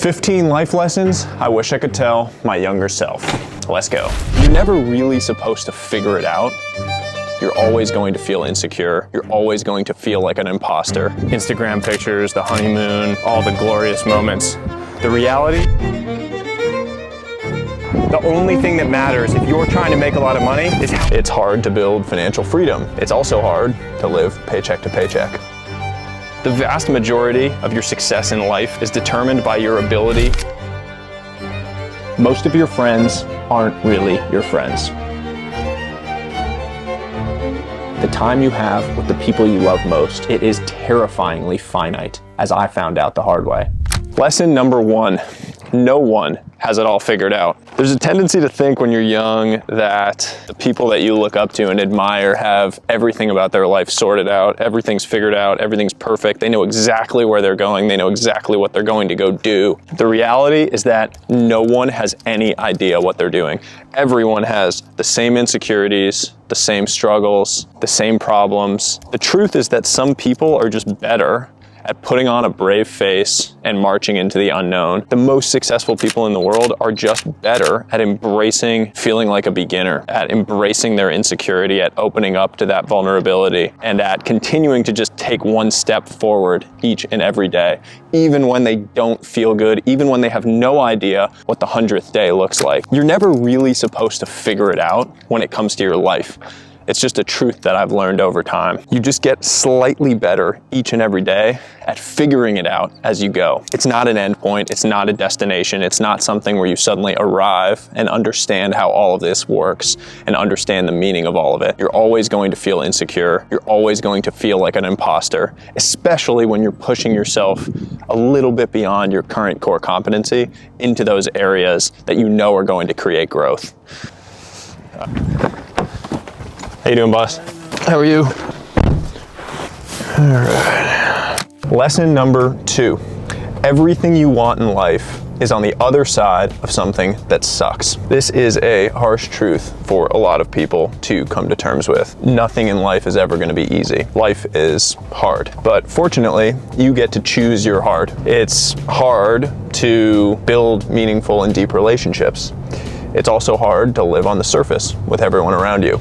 15 life lessons I wish I could tell my younger self. Let's go. You're never really supposed to figure it out. You're always going to feel insecure. You're always going to feel like an imposter. Instagram pictures, the honeymoon, all the glorious moments. The reality, the only thing that matters if you're trying to make a lot of money is how it's hard to build financial freedom. It's also hard to live paycheck to paycheck. The vast majority of your success in life is determined by your ability. Most of your friends aren't really your friends. The time you have with the people you love most, it is terrifyingly finite, as I found out the hard way. Lesson number 1, no one has it all figured out. There's a tendency to think when you're young that the people that you look up to and admire have everything about their life sorted out, everything's figured out, everything's perfect, they know exactly where they're going, they know exactly what they're going to go do. The reality is that no one has any idea what they're doing. Everyone has the same insecurities, the same struggles, the same problems. The truth is that some people are just better at putting on a brave face and marching into the unknown. The most successful people in the world are just better at embracing feeling like a beginner, at embracing their insecurity, at opening up to that vulnerability, and at continuing to just take one step forward each and every day, even when they don't feel good, even when they have no idea what the 100th day looks like. You're never really supposed to figure it out when it comes to your life. It's just a truth that I've learned over time. You just get slightly better each and every day at figuring it out as you go. It's not an end point, it's not a destination, it's not something where you suddenly arrive and understand how all of this works and understand the meaning of all of it. You're always going to feel insecure, you're always going to feel like an imposter, especially when you're pushing yourself a little bit beyond your current core competency into those areas that you know are going to create growth. How you doing, boss? How are you? All right. Lesson number 2. Everything you want in life is on the other side of something that sucks. This is a harsh truth for a lot of people to come to terms with. Nothing in life is ever going to be easy. Life is hard. But fortunately, you get to choose your hard. It's hard to build meaningful and deep relationships. It's also hard to live on the surface with everyone around you.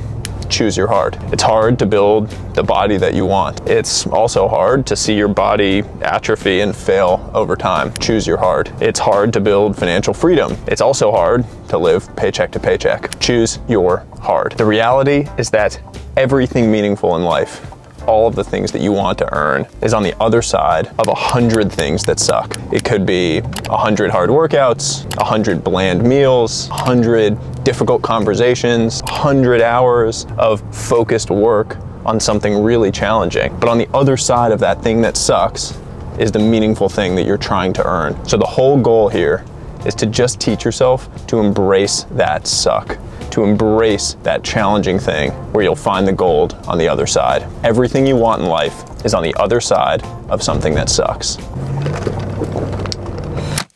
Choose your hard. It's hard to build the body that you want. It's also hard to see your body atrophy and fail over time. Choose your hard. It's hard to build financial freedom. It's also hard to live paycheck to paycheck. Choose your hard. The reality is that everything meaningful in life, all of the things that you want to earn, is on the other side of 100 things that suck. It could be 100 hard workouts, 100 bland meals, 100 difficult conversations, 100 hours of focused work on something really challenging. But on the other side of that thing that sucks is the meaningful thing that you're trying to earn. So the whole goal here is to just teach yourself to embrace that suck, to embrace that challenging thing where you'll find the gold on the other side. Everything you want in life is on the other side of something that sucks.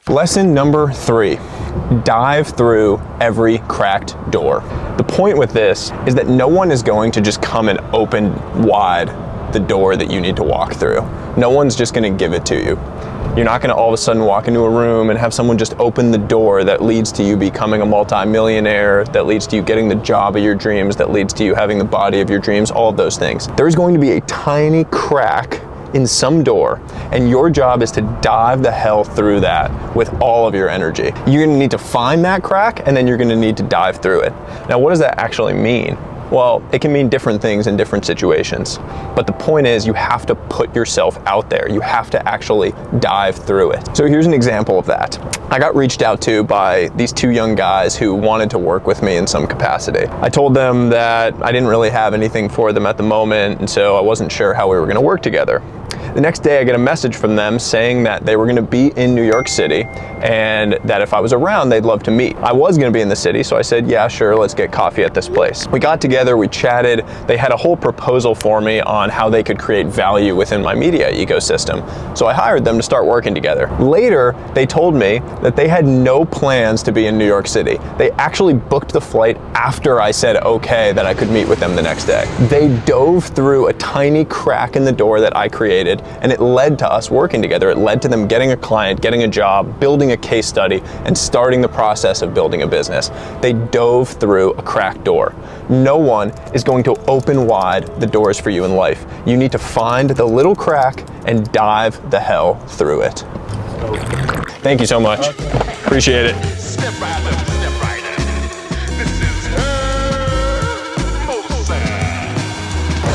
Lesson number 3. Dive through every cracked door. The point with this is that no one is going to just come and open wide the door that you need to walk through. No one's just going to give it to you. You're not going to all of a sudden walk into a room and have someone just open the door that leads to you becoming a multi-millionaire, that leads to you getting the job of your dreams, that leads to you having the body of your dreams, all of those things. There's going to be a tiny crack in some door, and your job is to dive the hell through that with all of your energy. You're going to need to find that crack, and then you're going to need to dive through it. Now, what does that actually mean? Well, it can mean different things in different situations. But the point is, you have to put yourself out there. You have to actually dive through it. So here's an example of that. I got reached out to by these 2 young guys who wanted to work with me in some capacity. I told them that I didn't really have anything for them at the moment, and so I wasn't sure how we were going to work together. The next day I get a message from them saying that they were going to be in New York City and that if I was around, they'd love to meet. I was going to be in the city, so I said, yeah, sure, let's get coffee at this place. We got together, we chatted. They had a whole proposal for me on how they could create value within my media ecosystem. So I hired them to start working together. Later, they told me that they had no plans to be in New York City. They actually booked the flight after I said okay that I could meet with them the next day. They dove through a tiny crack in the door that I created and it led to us working together. It led to them getting a client, getting a job, building a case study, and starting the process of building a business. They dove through a cracked door. No one is going to open wide the doors for you in life. You need to find the little crack and dive the hell through it. Thank you so much. Appreciate it. Step right up, step right up. This is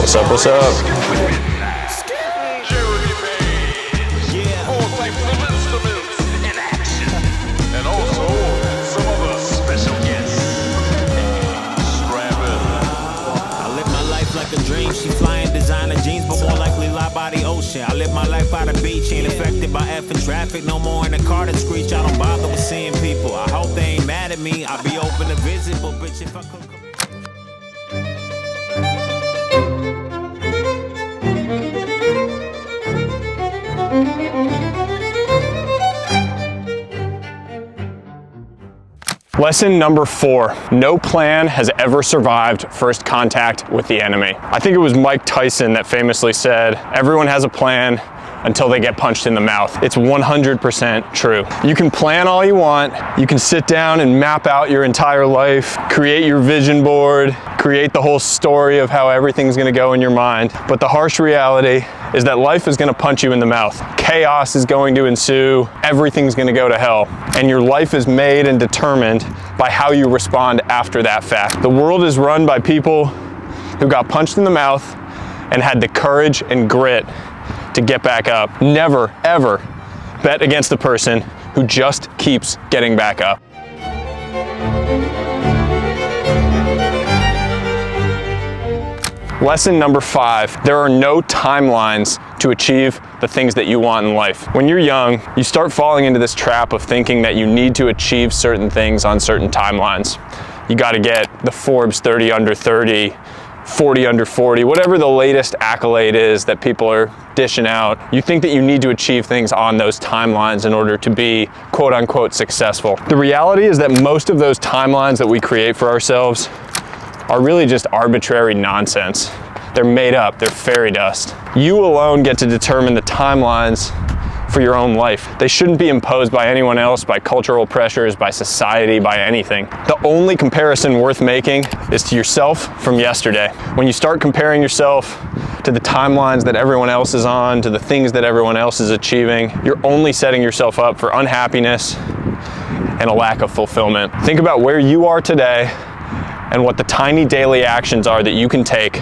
What's up, what's up? Jeremy Page. All types of instruments in action. And also some other special guests. Strap in. I live my life like a dream. She flying designer jeans, but more likely lie by the ocean. I live my life by the beach, ain't affected by effing traffic. No more in the car that screech. I don't bother with seeing people. I hope they ain't mad at me. I'll be open to visit, but bitch, if I could. Lesson number 4, no plan has ever survived first contact with the enemy. I think it was Mike Tyson that famously said, everyone has a plan until they get punched in the mouth. It's 100% true. You can plan all you want, you can sit down and map out your entire life, create your vision board, create the whole story of how everything's gonna go in your mind, but the harsh reality is that life is gonna punch you in the mouth. Chaos is going to ensue, everything's gonna go to hell, and your life is made and determined by how you respond after that fact. The world is run by people who got punched in the mouth and had the courage and grit to get back up. Never, ever bet against the person who just keeps getting back up. Lesson number 5, there are no timelines to achieve the things that you want in life. When you're young, you start falling into this trap of thinking that you need to achieve certain things on certain timelines. You gotta get the Forbes 30 under 30, 40 under 40, whatever the latest accolade is that people are dishing out. You think that you need to achieve things on those timelines in order to be quote unquote successful. The reality is that most of those timelines that we create for ourselves are really just arbitrary nonsense. They're made up, they're fairy dust. You alone get to determine the timelines for your own life. They shouldn't be imposed by anyone else, by cultural pressures, by society, by anything. The only comparison worth making is to yourself from yesterday. When you start comparing yourself to the timelines that everyone else is on, to the things that everyone else is achieving, you're only setting yourself up for unhappiness and a lack of fulfillment. Think about where you are today and what the tiny daily actions are that you can take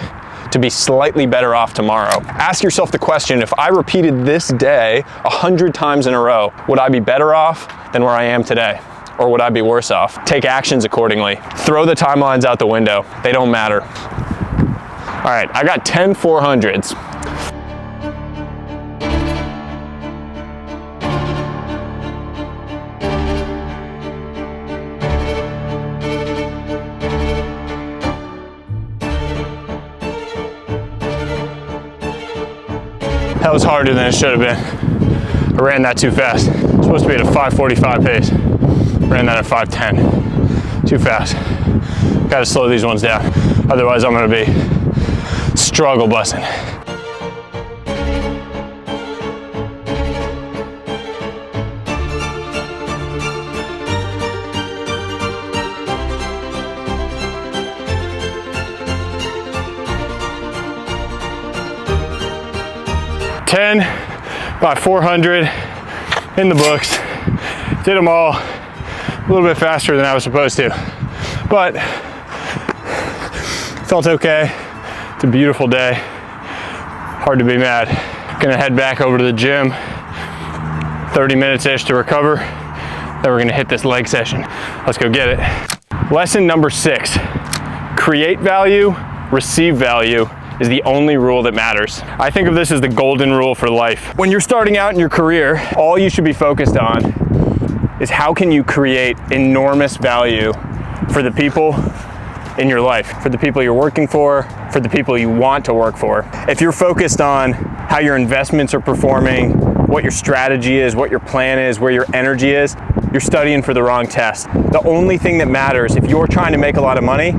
to be slightly better off tomorrow. Ask yourself the question, if I repeated this day 100 times in a row, would I be better off than where I am today? Or would I be worse off? Take actions accordingly. Throw the timelines out the window. They don't matter. All right, I got 10 400s. That was harder than it should have been. I ran that too fast. I'm supposed to be at a 5:45 pace. Ran that at 5:10. Too fast. Gotta slow these ones down. Otherwise I'm gonna be struggle busing. About 400 in the books. Did them all a little bit faster than I was supposed to, but felt okay. It's a beautiful day. Hard to be mad. Gonna head back over to the gym, 30 minutes-ish to recover. Then we're gonna hit this leg session. Let's go get it. Lesson number 6, create value, receive value is the only rule that matters. I think of this as the golden rule for life. When you're starting out in your career, all you should be focused on is how can you create enormous value for the people in your life, for the people you're working for the people you want to work for. If you're focused on how your investments are performing, what your strategy is, what your plan is, where your energy is, you're studying for the wrong test. The only thing that matters if you're trying to make a lot of money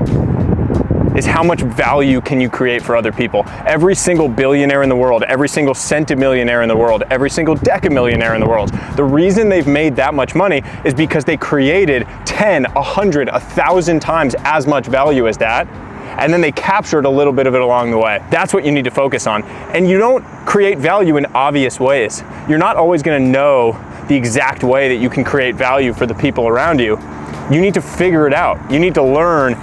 is how much value can you create for other people. Every single billionaire in the world, every single centimillionaire in the world, every single decamillionaire in the world, the reason they've made that much money is because they created 10, 100, 1,000 times as much value as that, and then they captured a little bit of it along the way. That's what you need to focus on. And you don't create value in obvious ways. You're not always gonna know the exact way that you can create value for the people around you. You need to figure it out. You need to learn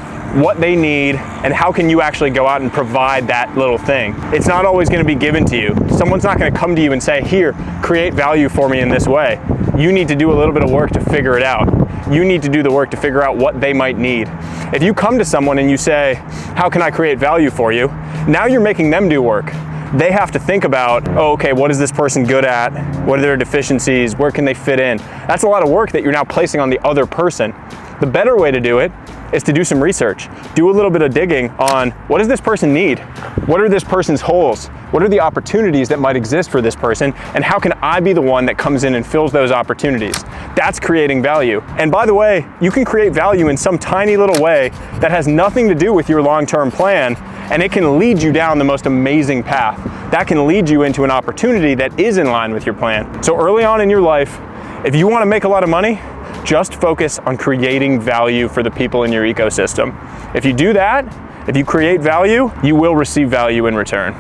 what they need and how can you actually go out and provide that little thing. It's not always gonna be given to you. Someone's not gonna come to you and say, here, create value for me in this way. You need to do a little bit of work to figure it out. You need to do the work to figure out what they might need. If you come to someone and you say, how can I create value for you? Now you're making them do work. They have to think about, oh, okay, what is this person good at? What are their deficiencies? Where can they fit in? That's a lot of work that you're now placing on the other person. The better way to do it is to do some research. Do a little bit of digging on what does this person need? What are this person's holes? What are the opportunities that might exist for this person? And how can I be the one that comes in and fills those opportunities? That's creating value. And by the way, you can create value in some tiny little way that has nothing to do with your long-term plan, and it can lead you down the most amazing path. That can lead you into an opportunity that is in line with your plan. So early on in your life, if you want to make a lot of money, just focus on creating value for the people in your ecosystem. If you do that, if you create value, you will receive value in return.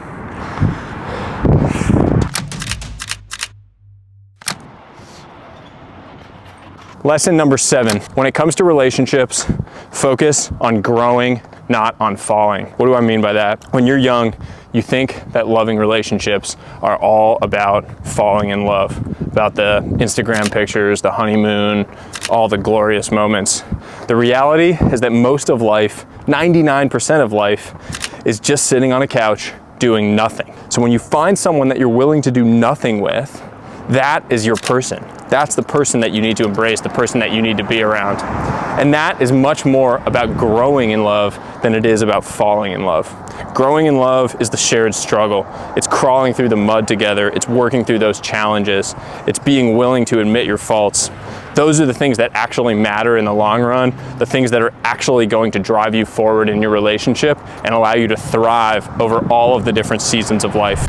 Lesson number 7, when it comes to relationships, focus on growing, not on falling. What do I mean by that? When you're young, you think that loving relationships are all about falling in love, about the Instagram pictures, the honeymoon, all the glorious moments. The reality is that most of life, 99% of life, is just sitting on a couch doing nothing. So when you find someone that you're willing to do nothing with, that is your person. That's the person that you need to embrace, the person that you need to be around. And that is much more about growing in love than it is about falling in love. Growing in love is the shared struggle. It's crawling through the mud together. It's working through those challenges. It's being willing to admit your faults. Those are the things that actually matter in the long run, the things that are actually going to drive you forward in your relationship and allow you to thrive over all of the different seasons of life.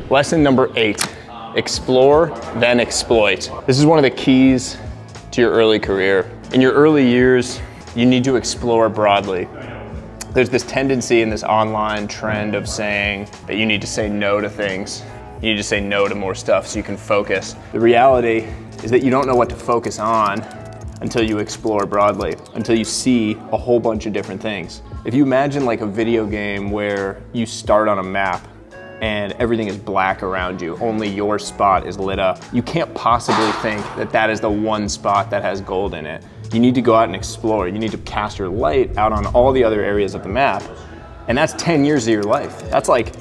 Lesson number 8, explore, then exploit. This is one of the keys to your early career. In your early years, you need to explore broadly. There's this tendency in this online trend of saying that you need to say no to things. You need to say no to more stuff so you can focus. The reality is that you don't know what to focus on until you explore broadly, until you see a whole bunch of different things. If you imagine like a video game where you start on a map and everything is black around you, only your spot is lit up, you can't possibly think that that is the one spot that has gold in it. You need to go out and explore. You need to cast your light out on all the other areas of the map. And that's 10 years of your life. That's like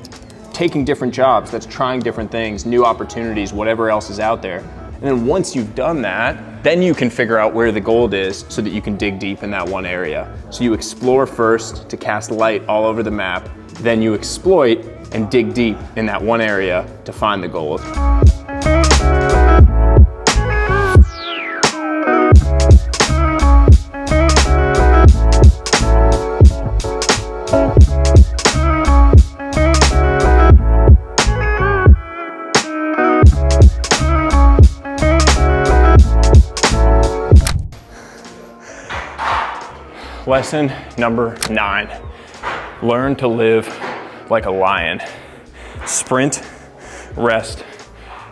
taking different jobs, that's trying different things, new opportunities, whatever else is out there. And then once you've done that, then you can figure out where the gold is so that you can dig deep in that one area. So you explore first to cast light all over the map, then you exploit and dig deep in that one area to find the gold. Lesson number 9, learn to live like a lion. Sprint, rest,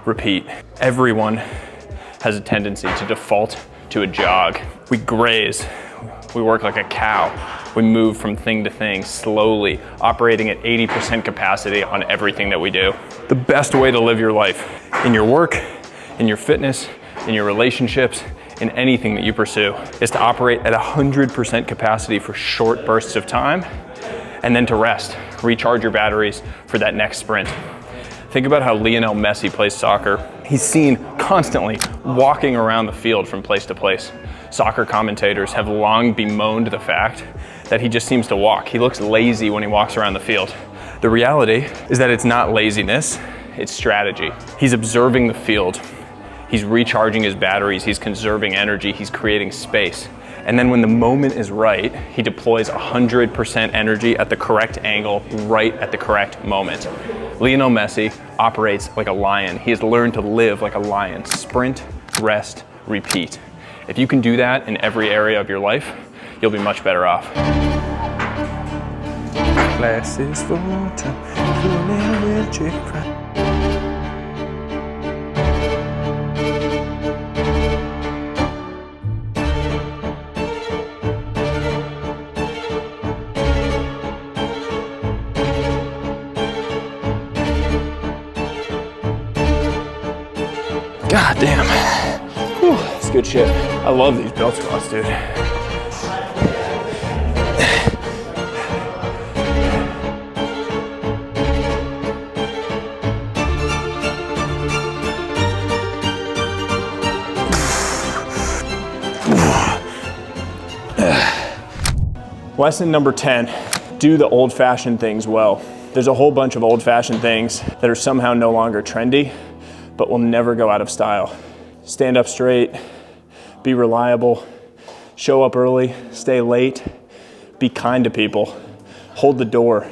repeat. Everyone has a tendency to default to a jog. We graze, we work like a cow. We move from thing to thing slowly, operating at 80% capacity on everything that we do. The best way to live your life, in your work, in your fitness, in your relationships, in anything that you pursue, is to operate at 100% capacity for short bursts of time, and then to rest, recharge your batteries for that next sprint. Think about how Lionel Messi plays soccer. He's seen constantly walking around the field from place to place. Soccer commentators have long bemoaned the fact that he just seems to walk. He looks lazy when he walks around the field. The reality is that it's not laziness, it's strategy. He's observing the field. He's recharging his batteries, he's conserving energy, he's creating space. And then when the moment is right, he deploys 100% energy at the correct angle, right at the correct moment. Lionel Messi operates like a lion. He has learned to live like a lion. Sprint, rest, repeat. If you can do that in every area of your life, you'll be much better off. Glasses full God damn. Whew, that's good shit. I love these belt squats, dude. Lesson number 10, do the old-fashioned things well. There's a whole bunch of old-fashioned things that are somehow no longer trendy, but will never go out of style. Stand up straight, be reliable, show up early, stay late, be kind to people, hold the door,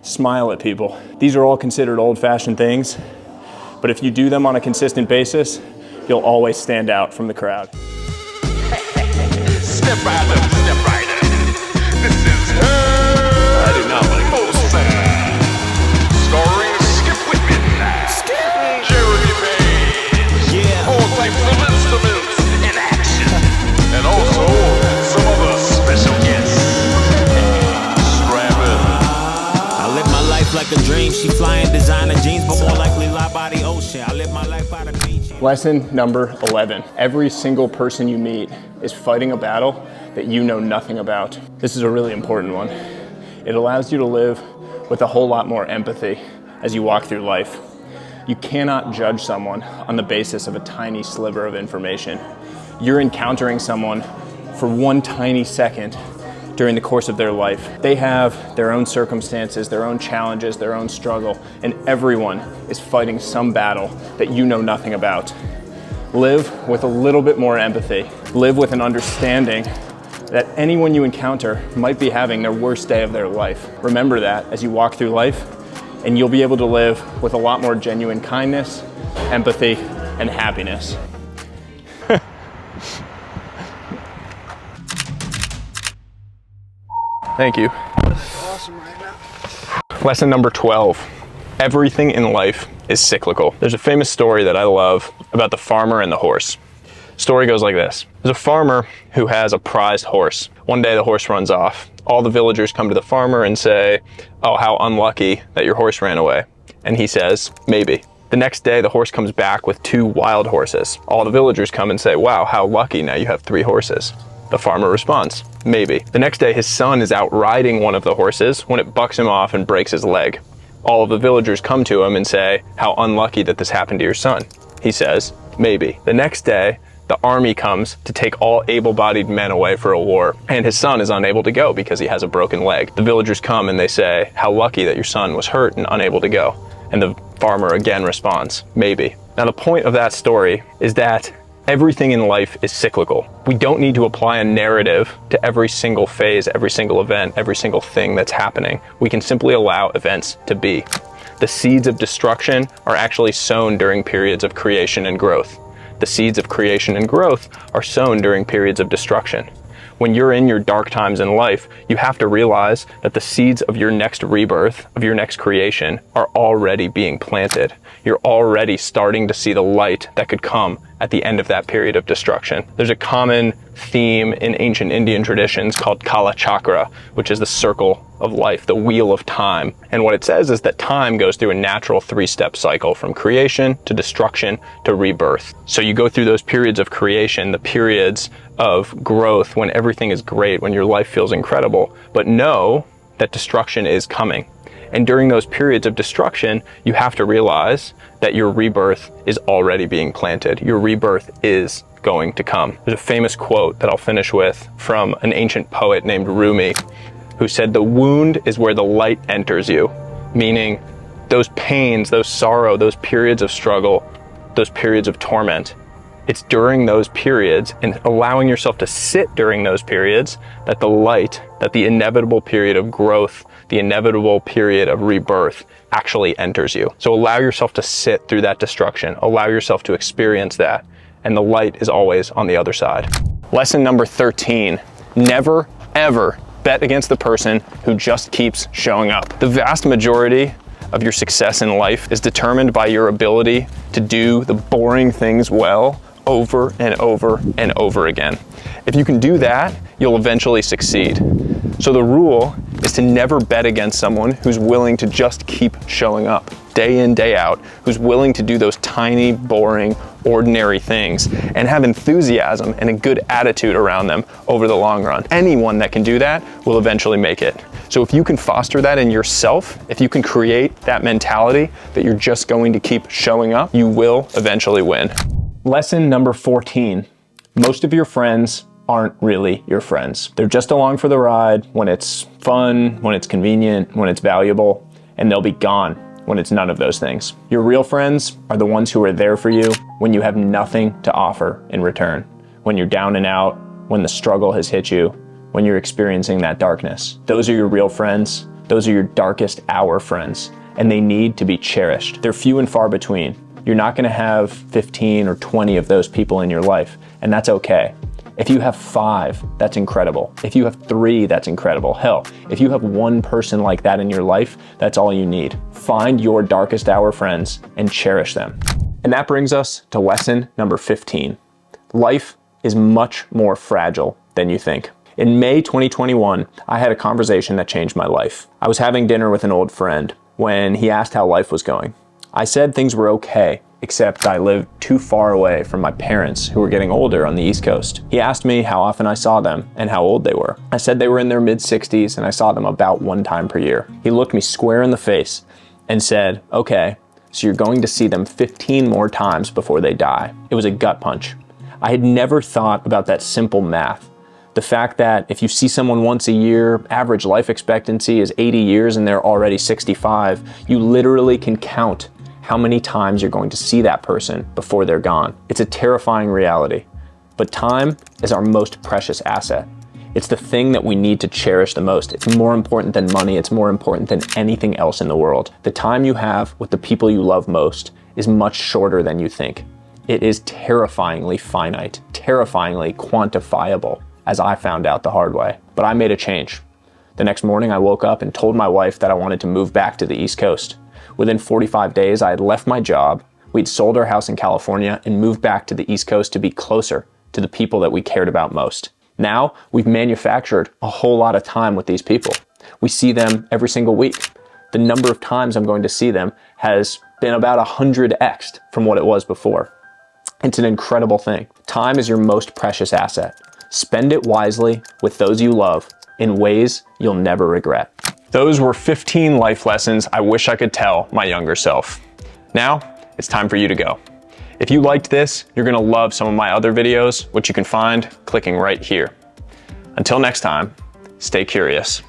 smile at people. These are all considered old-fashioned things, but if you do them on a consistent basis, you'll always stand out from the crowd. Step right up, step right up. This is I do not like this. Starring Skip Whitman, Jeremy Page, all types of instruments in action, and also some other special guests. Strap in. I live my life like a dream. She flying designer jeans, but more likely lie by the ocean. I live my life by the beach. Lesson number 11. Every single person you meet is fighting a battle that you know nothing about. This is a really important one. It allows you to live with a whole lot more empathy as you walk through life. You cannot judge someone on the basis of a tiny sliver of information. You're encountering someone for one tiny second during the course of their life. They have their own circumstances, their own challenges, their own struggle, and everyone is fighting some battle that you know nothing about. Live with a little bit more empathy. Live with an understanding that anyone you encounter might be having their worst day of their life. Remember that as you walk through life, and you'll be able to live with a lot more genuine kindness, empathy, and happiness. Thank you. Awesome right now. Lesson number 12. Everything in life is cyclical. There's a famous story that I love about the farmer and the horse. Story goes like this. There's a farmer who has a prized horse. One day the horse runs off. All the villagers come to the farmer and say, "Oh, how unlucky that your horse ran away." And he says, "Maybe." The next day the horse comes back with 2 wild horses. All the villagers come and say, "Wow, how lucky, now you have 3 horses." The farmer responds, "Maybe." The next day his son is out riding one of the horses when it bucks him off and breaks his leg. All of the villagers come to him and say, "How unlucky that this happened to your son." He says, "Maybe." The next day the army comes to take all able-bodied men away for a war, and his son is unable to go because he has a broken leg. The villagers come and they say, "How lucky that your son was hurt and unable to go." And the farmer again responds, "Maybe." Now the point of that story is that everything in life is cyclical. We don't need to apply a narrative to every single phase, every single event, every single thing that's happening. We can simply allow events to be. The seeds of destruction are actually sown during periods of creation and growth. The seeds of creation and growth are sown during periods of destruction. When you're in your dark times in life, you have to realize that the seeds of your next rebirth, of your next creation, are already being planted. You're already starting to see the light that could come at the end of that period of destruction. There's a common theme in ancient Indian traditions called Kala Chakra, which is the circle of life, the wheel of time. And what it says is that time goes through a natural 3-step cycle from creation to destruction to rebirth. So you go through those periods of creation, the periods of growth when everything is great, when your life feels incredible, but know that destruction is coming. And during those periods of destruction, you have to realize that your rebirth is already being planted. Your rebirth is going to come. There's a famous quote that I'll finish with from an ancient poet named Rumi, who said, "The wound is where the light enters you," meaning those pains, those sorrow, those periods of struggle, those periods of torment. It's during those periods and allowing yourself to sit during those periods that the light, that the inevitable period of growth, the inevitable period of rebirth actually enters you. So allow yourself to sit through that destruction, allow yourself to experience that, and the light is always on the other side. Lesson number 13, never, ever bet against the person who just keeps showing up. The vast majority of your success in life is determined by your ability to do the boring things well over and over and over again. If you can do that, you'll eventually succeed. So the rule is to never bet against someone who's willing to just keep showing up day in, day out, who's willing to do those tiny, boring, ordinary things and have enthusiasm and a good attitude around them over the long run. Anyone that can do that will eventually make it. So if you can foster that in yourself, if you can create that mentality that you're just going to keep showing up, you will eventually win. Lesson number 14, most of your friends aren't really your friends. They're just along for the ride when it's fun, when it's convenient, when it's valuable, and they'll be gone when it's none of those things. Your real friends are the ones who are there for you when you have nothing to offer in return, when you're down and out, when the struggle has hit you, when you're experiencing that darkness. Those are your real friends. Those are your darkest hour friends, and they need to be cherished. They're few and far between. You're not gonna have 15 or 20 of those people in your life, and that's okay. If you have 5, that's incredible. If you have 3, that's incredible. Hell, if you have 1 person like that in your life, that's all you need. Find your darkest hour friends and cherish them. And that brings us to lesson number 15. Life is much more fragile than you think. In May 2021, I had a conversation that changed my life. I was having dinner with an old friend when he asked how life was going. I said things were okay, except I lived too far away from my parents who were getting older on the East Coast. He asked me how often I saw them and how old they were. I said they were in their mid-60s and I saw them about 1 time per year. He looked me square in the face and said, "Okay, so you're going to see them 15 more times before they die." It was a gut punch. I had never thought about that simple math. The fact that if you see someone once a year, average life expectancy is 80 years and they're already 65, you literally can count how many times you're going to see that person before they're gone. It's a terrifying reality, but time is our most precious asset. It's the thing that we need to cherish the most. It's more important than money. It's more important than anything else in the world. The time you have with the people you love most is much shorter than you think. It is terrifyingly finite, terrifyingly quantifiable, as I found out the hard way. But I made a change. The next morning I woke up and told my wife that I wanted to move back to the East Coast. Within 45 days, I had left my job, we'd sold our house in California and moved back to the East Coast to be closer to the people that we cared about most. Now, we've manufactured a whole lot of time with these people. We see them every single week. The number of times I'm going to see them has been about 100x'd from what it was before. It's an incredible thing. Time is your most precious asset. Spend it wisely with those you love in ways you'll never regret. Those were 15 life lessons I wish I could tell my younger self. Now, it's time for you to go. If you liked this, you're gonna love some of my other videos, which you can find clicking right here. Until next time, stay curious.